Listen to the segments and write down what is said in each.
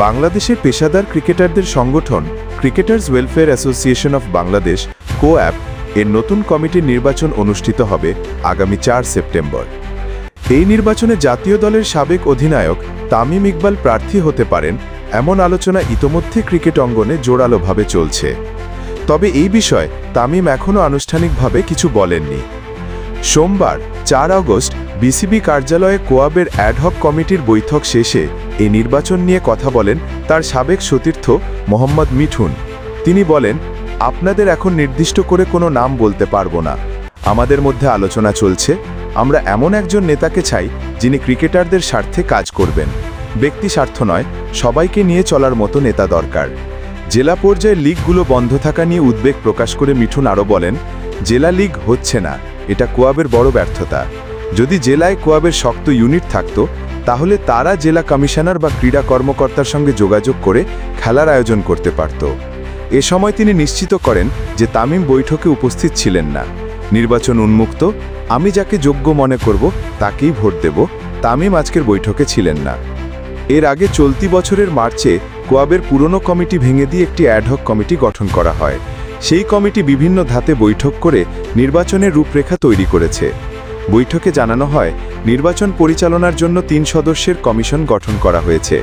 বাংলাদেশের পেশাদার ক্রিকেটারদের সংগঠন cricketers welfare association of Bangladesh কোঅ্যাপ এর নতুন কমিটির নির্বাচন অনুষ্ঠিত হবে আগামী 4 সেপ্টেম্বর। এই নির্বাচনে জাতীয় দলের সাবেক অধিনায়ক তামিম ইকবাল প্রার্থী হতে পারেন এমন আলোচনা ইতোমধ্যে ক্রিকেট অঙ্গনে জোরালোভাবে চলছে। তবে এই বিষয়ে তামিম এখনও আনুষ্ঠানিকভাবে কিছু বলেননি। সোমবার 4 আগস্ট বিসিবি কার্যালয়ে কোঅ্যাপের অ্যাডহক কমিটির বৈঠক শেষে এই নির্বাচন নিয়ে কথা বলেন তার সাবেক সতীর্থ মোহাম্মদ মিঠুন। তিনি বলেন, আপনাদের এখন নির্দিষ্ট করে কোনো নাম বলতে পারবো না। আমাদের মধ্যে আলোচনা চলছে। আমরা এমন একজন নেতাকে চাই যিনি ক্রিকেটারদের স্বার্থে কাজ করবেন। ব্যক্তি স্বার্থ নয়, সবাইকে নিয়ে চলার মতো নেতা দরকার। জেলা পর্যায়ের লিগগুলো বন্ধ থাকা নিয়ে উদ্বেগ প্রকাশ করে মিঠুন আরও বলেন, জেলা লিগ হচ্ছে না, এটা কোঅ্যাপের বড় ব্যর্থতা। যদি জেলায় কোঅ্যাপের শক্ত ইউনিট থাকত তাহলে তারা জেলা কমিশনার বা ক্রীড়া কর্মকর্তার সঙ্গে যোগাযোগ করে খেলার আয়োজন করতে পারত। এ সময় তিনি নিশ্চিত করেন যে তামিম বৈঠকে উপস্থিত ছিলেন না। নির্বাচন উন্মুক্ত, আমি যাকে যোগ্য মনে করব তাকেই ভোট দেব। তামিম আজকের বৈঠকে ছিলেন না। এর আগে চলতি বছরের মার্চে কোঅ্যাপের পুরনো কমিটি ভেঙে দিয়ে একটি অ্যাডহক কমিটি গঠন করা হয়। সেই কমিটি বিভিন্ন ধাপে বৈঠক করে নির্বাচনের রূপরেখা তৈরি করেছে। বৈঠকে জানানো হয়, নির্বাচন পরিচালনার জন্য 3 সদস্যের কমিশন গঠন করা হয়েছে।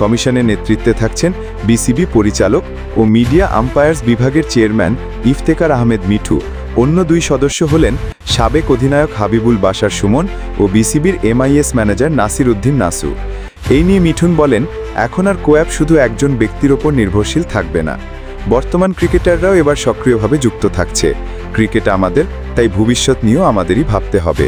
কমিশনের নেতৃত্বে থাকছেন বিসিবি পরিচালক ও মিডিয়া আম্পায়ার্স বিভাগের চেয়ারম্যান ইফতেখার আহমেদ মিঠু। অন্য 2 সদস্য হলেন সাবেক অধিনায়ক হাবিবুল বাশার সুমন ও বিসিবির এমআইএস ম্যানেজার নাসির উদ্দিন নাসু। এই নিয়ে মিঠুন বলেন, এখন আর কোঅ্যাপ শুধু একজন ব্যক্তির ওপর নির্ভরশীল থাকবে না। বর্তমান ক্রিকেটাররাও এবার সক্রিয়ভাবে যুক্ত থাকছে। ক্রিকেট আমাদের, তাই ভবিষ্যৎ নিয়েও আমাদেরই ভাবতে হবে।